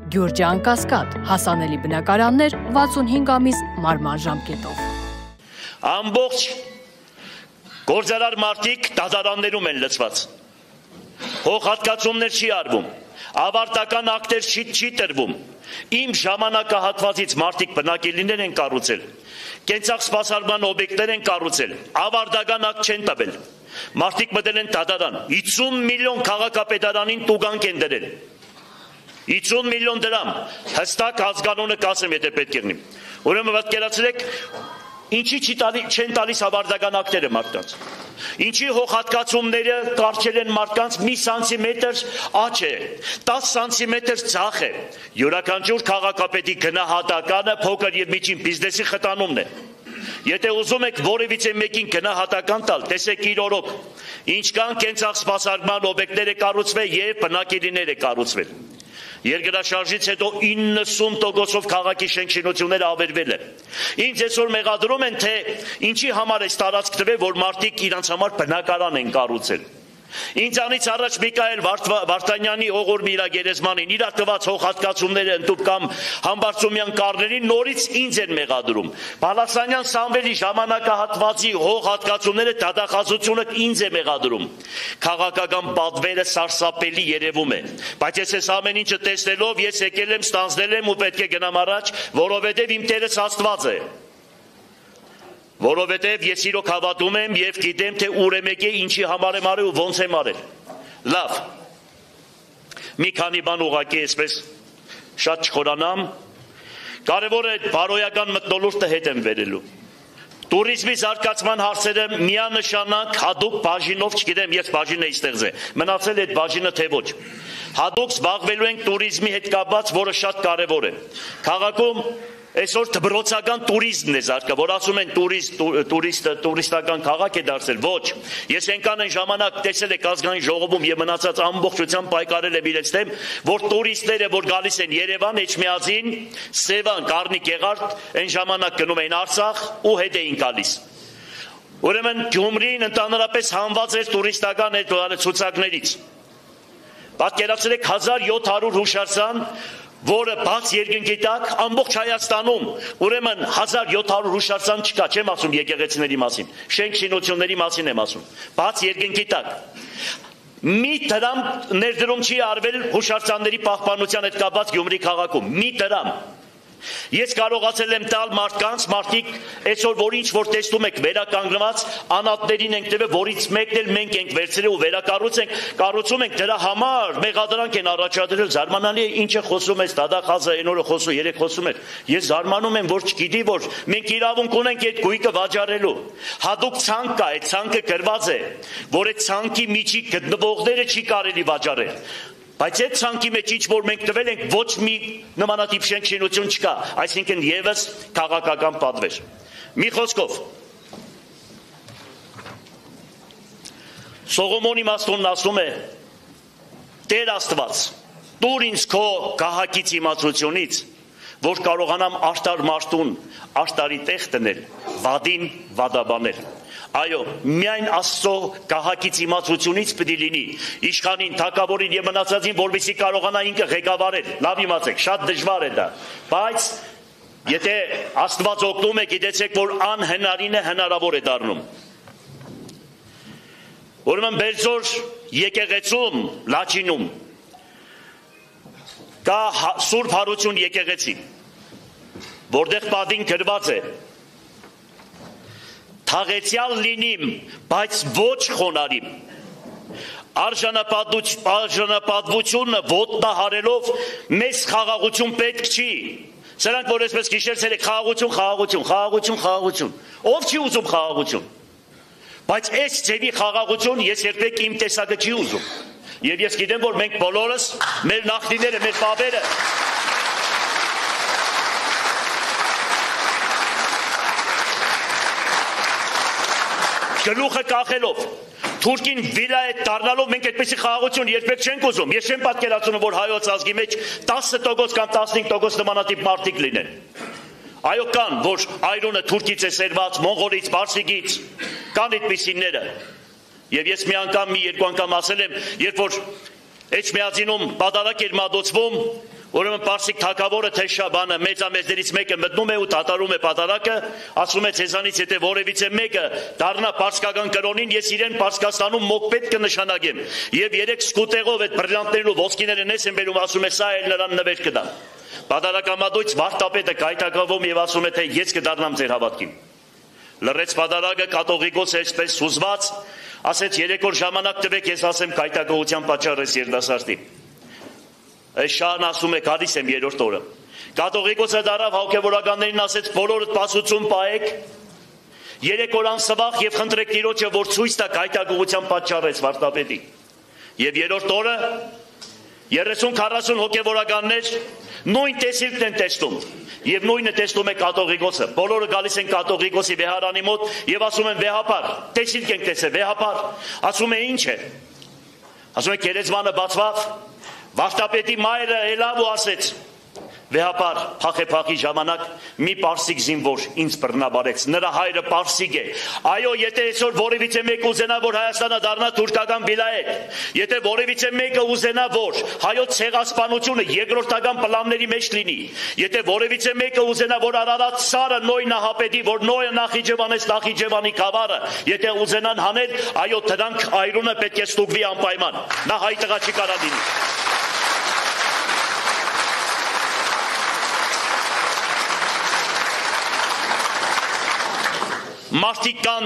Գյուրջան Կասկադ, հասանելի բնակարաններ 65 ամիս մարման ժամկետով։ Ամբողջ գործարար մարդիկ դատարաններում են լցված։ Հողհատկացումներ չի արվում, ավարտական ակտեր չի տրվում։ Իմ ժամանակահատվածից մարդիկ բնակելիներ են կառուցել, կենցաղ սպասարկման օբյեկտներ են կառուցել, ավարտական ակտ չեն տվել։ Մարդիկ մտել են դատարան, 50 միլիոն քաղաքապետարանին տուգանք են դրել։ 50 միլիոն դրամ, հստակ ազգանունը կասեմ, եթե պետք է լինի։ Ուրեմն պատկերացրեք, ինչի չեն տալիս ավարտական ակտերը մարդկանց։ Ինչի հողհատկացումները կարգել են մարդկանց մի սանտիմետր աճ է, 10 սանտիմետր ձախ է։ Յուրաքանչյուր քաղաքապետի գնահատականը փոքր եւ միջին բիզնեսի խտանումն է։ Եթե ուզում եք որևիցե մեկին գնահատական տալ, տեսեք իր օրոք, ինչքան կենցաղ սպասարկման օբյեկտներ է կառուցվել եւ բնակելիներ է կառուցվել։ Երկրաշարժից հետո 90%-ով քաղաքի շենքշինությունները ավերվել է։ Ինձ այսօր մեղադրում են, թե ինչի համար է տարածք տվել, որ մարդիկ իրանց համար բնակարան են կառուցել։ Ինձանից առաջ Միքայել Վարդանյանի Օղորմի իր գերեզմանին իր տված հողհատկացումները ընդդուպ կամ Համբարձումյան կառներին նորից ինձ են մեղադրում։ Բալասանյան Սամվելի ժամանակահատվածի հողհատկացումները դատախազությունը ինձ է մեղադրում։ Քաղաքական պատվերը սարսափելի երևում է, բայց ես ամեն ինչը տեսնելով ես եկել եմ, ստանձնել եմ ու պետք է գնամ առաջ, որովհետև իմ Տերս Աստված է։ Որովհետև ես իրոք հավատում եմ եւ գիտեմ, թե ուր եմ եկել, ինչի համար եմ արել ու ոնց եմ արել։ Լավ։ Մի քանի բան ուղղակի այսպես շատ չխորանամ։ Կարևոր է բարոյական մթնոլորտը հետ եմ վերելու։ Տուրիզմի զարգացման հարցերը միանշանակ հատուկ բաժինով, չգիտեմ, ես բաժին էի ստեղծել, մնացել է այդ բաժինը թե ոչ։ Հատուկ զբաղվելու ենք տուրիզմի հետ կապված, որը շատ կարևոր է։ Քաղաքում այսօր դպրոցական տուրիզմն է զարգա, որ ասում են տուրիստական քաղաք է դարձել, ոչ։ Ես այնքան այն ժամանակ տեսել եք ազգային ժողովում եւ մնացած ամբողջությամբ պայքարել եմ իրենց դեմ, որ տուրիստները, որ գալիս են Երևան, Էջմիածին, Սևան, Գառնիկ, Եղարդ, այն ժամանակ գնում էին Արցախ ու հետ էին գալիս։ Ուրեմն Գյումրին ընդհանրապես հանված էր տուրիստական այդ ցուցակներից։ Պատկերացրեք 1700 հուշարձան, որը բաց երկնքի տակ ամբողջ Հայաստանում, ուրեմն 1700 հուշարձան չկա, չեմ ասում եկեղեցիների մասին, շենքշինությունների մասին եմ ասում, բաց երկնքի տակ։ Մի դրամ ներդրում չի արվել հուշարձանների պահպանության հետ կապված Գյումրի քաղաքում, մի դրամ։ Ես կարողացել եմ տալ մարդկանց, մարդիկ այսօր որ ինչ որ տեսնում եք վերականգնված անատներին ենք տվել, որից մեկն էլ մենք ենք վերցրել ու կառուցում ենք դրա համար մեղադրանք են առաջադրել, զարմանալի է ինչ է խոսում այս դադախազը այն օրը խոսում, երեք խոսում էր։ Ես զարմանում եմ, որ չգիտի, որ մենք իրավունք ունենք այդ գույքը վաճառելու։ Հատուկ ցանկ կա, այդ ցանկը գրված է, որ այդ ցանկի միջի գտնվողները չի կարելի վաճառել։ Բայց այդ ցանկի մեջ ինչ որ մենք տվել ենք, ոչ մի նմանատիպ շենքշինություն չկա, այսինքն եւս քաղաքական պատվեր։ Մի խոսքով Սողոմոնի Մաստոնն ասում է. Տեր Աստված, տուր ինձ քո գահակից իմացությունից, որ կարողանամ աշտար մարդուն աշտարի տեղ դնել, վադին վադաբանել։ Այո, միայն Աստծո գահակից իմացությունից պետք է լինի իշխանին, թագավորին եւ մնացածին, որովհետեւ կարողանա ինքը ղեկավարել։ Լավ իմացեք, շատ դժվար է դա, բայց եթե Աստված օգնում է, գիտեցեք, որ անհնարինը հնարավոր է դառնում։ Ուրեմն Բերձոր եկեղեցում, Լաչինում կա Սուրբ Հարություն եկեղեցի, որտեղ պատին գրված է. Թաղեցյալ լինիմ, բայց ոչ խոնարհիմ։ Արժանապատվությունը ոտնահարելով մեզ խաղաղություն պետք չի։ Սրանք որ այսպես գիշերցել եք խաղաղություն։ Ով չի ուզում խաղաղություն։ Բայց այս ձևի խաղաղություն ես երբեք իմ տեսակը չի ուզում։ Եվ ես գիտեմ, որ մենք բոլորս, մեր նախնիները, մեր պապերը գլուխը կախելով, թուրքին վիլայետ դառնալով մենք այդպեսի խաղաղություն երբեք չենք ուզում։ Ես չեմ պատկերացնում, որ հայոց ազգի մեջ 10% կամ 15% նմանատիպ մարդիկ լինեն։ Այո, կան, որ այրունը թուրքից է սերված, մոնղոլից, պարսիկից, կան այդպիսիները։ Եվ ես մի երկու անգամ ասել եմ, երբ որ Էջմիածինում պատարակ էր մատուցվում, Ուրեմն Պարսիկ թագավորը թե Շաբանը մեծամեծներից մեկը մտնում է ու դատարում է պատարակը, ասում է ցեզանից եթե որևիցե մեկը դառնա պարսկական կրոնին, ես իրեն Պարսկաստանում մոկպետ կնշանակեմ։ Եվ 3 սկուտեղով այդ բրիլյանտներն ու ոսկիները նես են բերում, ասում է սա էլ նրան նվեր կտա։ Պատարակամատույց վարդապետը կայտակավում եւ ասում է թե ես կդառնամ ձեր հավատքին։ Լռեց պատարակը, կաթողիկոսը այսպես սուզված, ասեց 3 օր ժամանակ տվեք, ես ասեմ կայտակողության պատճառը երիտասարդի։ Շահն ասում է գալիս եմ 3-րդ օրը։ Կաթողիկոսը դարավ հոգևորականներին ասեց բոլորդ պասություն պահեք 3 օր անսվաղ եւ խնդրեք Տիրոջը որ ցույց տա կայտակողության պատճառից վարդապետի։ Եվ 3-րդ օրը 30-40 հոգևորականներ նույն տեսիլքն են տեսնում եւ նույնը տեսնում է կաթողիկոսը։ Բոլորը գալիս են կաթողիկոսի վեհարանի մոտ եւ ասում են վեհապար, տեսիլք ենք տեսել, վեհապար։ Ասում է ինչ է։ Ասում է գերեզմանը բացվավ, վարդապետի մայրը ելավ ու ասեց. Վեհապար, փախի ժամանակ մի պարսիկ զինվոր ինձ բռնաբարեց, նրա հայրը պարսիկ է։ Այո, եթե այսօր որևիցե մեկը ուզենա, որ Հայաստանը դառնա թուրքական վիլայետ, եթե որևիցե մեկը ուզենա, որ հայոց ցեղասպանությունը երկրորդական պլանների մեջ լինի, եթե որևիցե մեկը ուզենա, որ Արարատ սարը Նոյ Նահապետի, որ Նոյը Նախիջևանից Նախիջևանի գավառը, եթե ուզենան հանել, այո, դրանք այրունը պետք է ստուգվի անպայման։ Նա հայ տղա չի կարա լինի։ Մարդիկ կան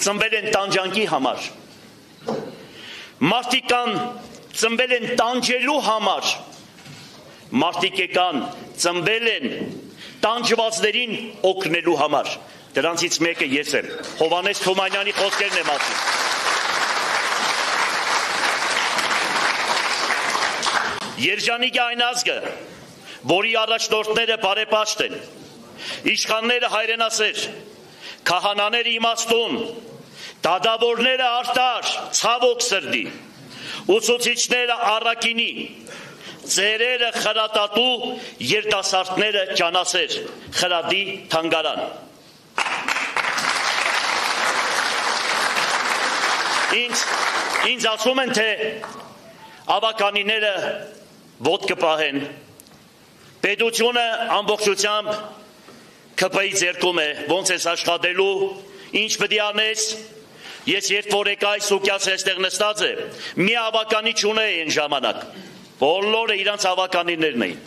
ծնվել են տանջանքի համար, մարդիկ կան ծնվել են տանջելու համար, մարդիկ կան ծնվել են տանջվածներին օգնելու համար։ Դրանցից մեկը ես եմ, Հովհաննես Թումանյանի խոսքերն եմ ասում։ Երջանիկ է այն ազգը, որի առաջնորդները բարեպաշտ են, իշխանները հայրենասեր, քահանաները իմաստուն, դադավորները արտար, ցավոք սրտի, ուսուցիչները առաքինի, ծերերը խրատատու, երիտասարդները ճանասեր, խրատի թանգարան։ Ինձ ասում են, թե ավականիները ոտք կպահեն, պետությունը ամբողջությամբ ԿՊ-ի ձեռքում է, ոնց ես աշխատելու, ինչ պետք է անես։ Ես երբ որ եկա այս ուկյացը այստեղ նստած է, մի ավականի չունեի այն ժամանակ։ Բոլորը իրանց ավականիներն էին։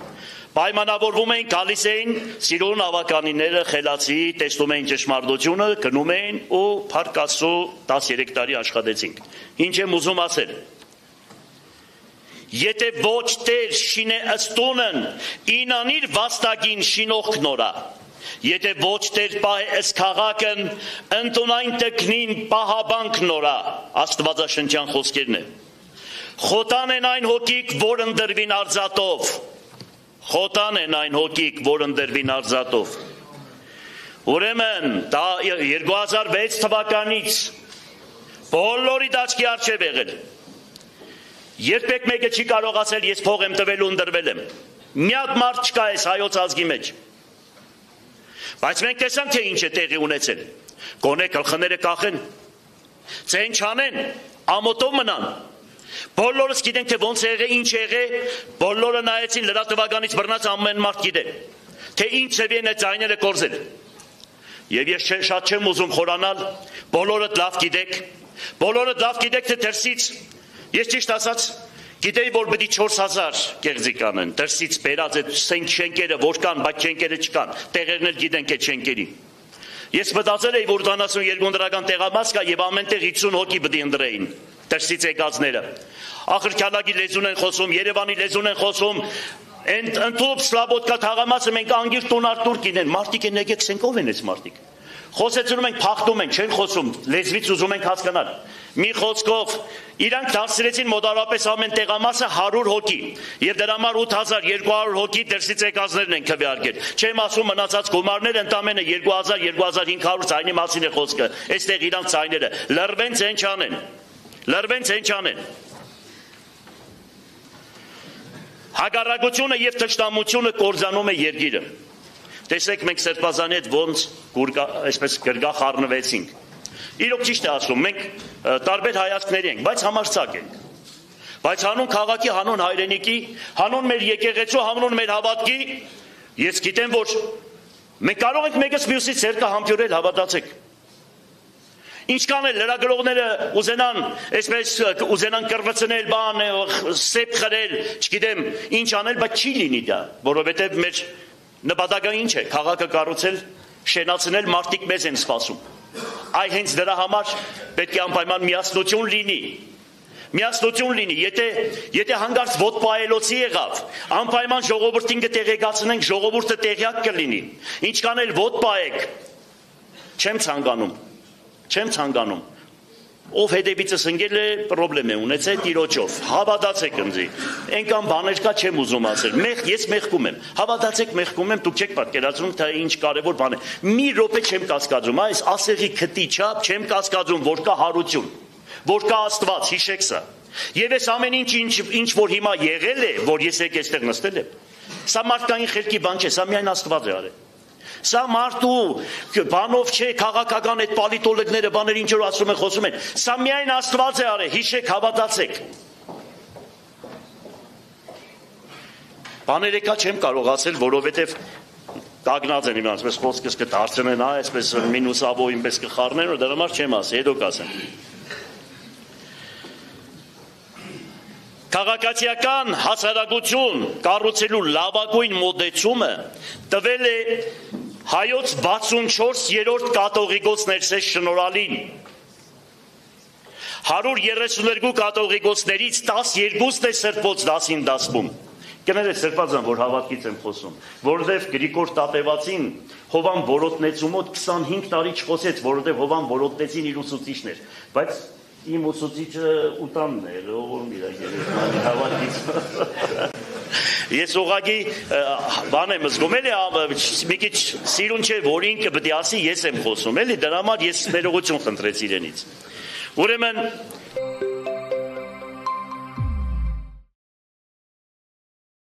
Պայմանավորվում էին, գալիս էին, սիրուն ավականիները խելացի, տեսնում էին ճշմարտությունը, գնում էին ու փառք Աստծո 13 տարի աշխատեցինք։ Ինչ եմ ուզում ասել։ Եթե ոչ Տեր շինե ըստունն, ինանիր վաստակին շինող նորա։ Եթե ոչ Տեր պահե ըս քաղաքն, ընտունայն տկնին պահաբանք նորա, Աստվածաշնչյան խոսքերն է։ Խոտան են այն հոգիք, որ ընդրվին արձատով, խոտան են այն հոգիք, որ ընդրվին արձատով։ Ուրեմն, դա 2006 թվականից բոլորի դաշքի առջև եղել։ Երբեք մեկը չի կարող ասել, ես փող եմ տվել ու ընդրվել եմ։ Միակ մարդ չկա այս հայոց ազգի մեջ։ Բայց մենք տեսանք, թե ինչ է տեղի ունեցել։ Գոնե գլխները կախեն, ցեն չանեն, ամոթով մնան։ Բոլորս գիտենք, թե ոնց եղե, ինչ եղե, բոլորը նայեցին լրատվականից բռնած ամեն մարդ գիտե, թե ինչ ծավալն է ձայները կորզել։ Եվ ես շատ չեմ ուզում խորանալ, բոլորդ լավ գիտեք, թե դրսից, ես ճիշտ ասած, գիտեի, որ պետք է 4000 գեղձիկ անեն, դրսից բերած այդ շենքերը որ կան, բայց շենքերը չկան, տեղերն էլ գիտենք այդ շենքերի։ Ես մտածել էի, որ 72 դրական տեղամաս կա եւ ամենտեղ 50 հոգի պետք է ընդրեին, դրսից եկածները։ Ախրքալագի լեզուն են խոսում, Երևանի լեզուն են խոսում, ընդཐུպ Սլաբոդկա թաղամասը մենք անգիր տունար տուրք ինեն, մարդիկ են եկեք սենքով են այս մարդիկ։ Խոսեցնում ենք, փախտում ենք, չեն խոսում, լեզվից ուզում ենք հասկանալ։ Մի խոսքով իրանք դարձրեցին մոտարապես ամեն տեղամասը 100 հոգի եւ դրա համար 8200 հոգի դրսից եկածներն են քվեարկել։ Չեմ ասում մնացած գումարները ընդամենը 2000-2500 ցայնի մասին է խոսքը։ Այստեղ իրանք ցայները լրվեն ցեն չանեն։ Հագարակությունը եւ թշնամությունը կորզանում է երկիրը։ Տեսեք մենք Սրբազանի հետ ոնց այսպես գրգախ առնվեցինք։ Իրոք ճիշտ է ասում, մենք տարբեր հայացքների ենք, բայց համարձակ ենք։ Բայց հանուն քաղաքի, հանուն հայրենիքի, հանուն մեր եկեղեցու, հանուն մեր հավատքի, ես գիտեմ, որ մենք կարող ենք մեկս մյուսից ցերկը համբյուրել, հավատացեք։ Ինչքան էլ լրագրողները ուզենան, այսպես ուզենան կրվցնել, բան, սեփ խրել, չգիտեմ, ինչ անել, բայց չի լինի դա, որովհետև մեր նպատակը ինչ է, քաղաքը կառուցել, շենացնել, մարդիկ մեզ են սպասում։ Այ հենց դրա համար պետք է անպայման միասնություն լինի։ Միասնություն լինի, եթե հանգարց ոտ պայելոցի եղավ, անպայման ժողովրդին կտեղեկացնենք, ժողովուրդը տեղյակ կլինի։ Ինչքան էլ ոտ պայեք, չեմ ցանկանում։ Ով հետևիցս ընկել է, պրոբլեմ է ունեցել տիրոջով, հավատացեք ինձի, այնքան բաներ կա չեմ ուզում ասել, ես մեղքում եմ, հավատացեք մեղքում եմ, դուք չեք պատկերացնում, թե ինչ կարևոր բան է, մի րոպե չեմ կասկածում, այս ասեղի քթի չափ չեմ կասկածում, որ կա հարություն, որ կա Աստված, հիշեք սա, եւ այս ամեն ինչ որ հիմա եղել է, որ ես եկել այստեղ նստել եմ, սա մարդկային խելքի բան չէ, սա միայն Աստված է արել։ Սա մարդու բանով չէ, քաղաքական այդ պոլիտոլոգները բաներ ինչ որ ասում են, խոսում են, սա միայն Աստված է արել, հիշեք, հավատացեք։ Բաներ եկա չեմ կարող ասել, որովհետև կագնած են իմանց, այսպես խոսքս կդարձնեն, այսպես մինուսավոր ինպես կխառնեն, դրա համար չեմ ասի, հետո կասեմ։ Քաղաքացիական հասարակություն կառուցելու լավագույն մոտեցումը տվել է հայոց 64-րդ կաթողիկոս Ներսես Շնորհալին։ 132 կաթողիկոսներից 12-ն է սրբոց դասին դասվում։ Կներեք սրբազան, որ հավատքից եմ խոսում, որովհետև Գրիգոր Տատևացին Հովան Որոտնեցու մոտ 25 տարի չխոսեց, որովհետև Հովան Որոտնեցին իր ուսուցիչն էր, բայց իմ ուսուցիչը ուտանն էր, ողորմ իր երեխան հավատքից։ Ես ուղղակի բան եմ զգում, էլի մի քիչ սիրուն չէ, որ ինքը պետք է ասի, ես եմ խոսում, էլի դրա համար ես ներողություն խնդրեցի իրենից։ Ուրեմն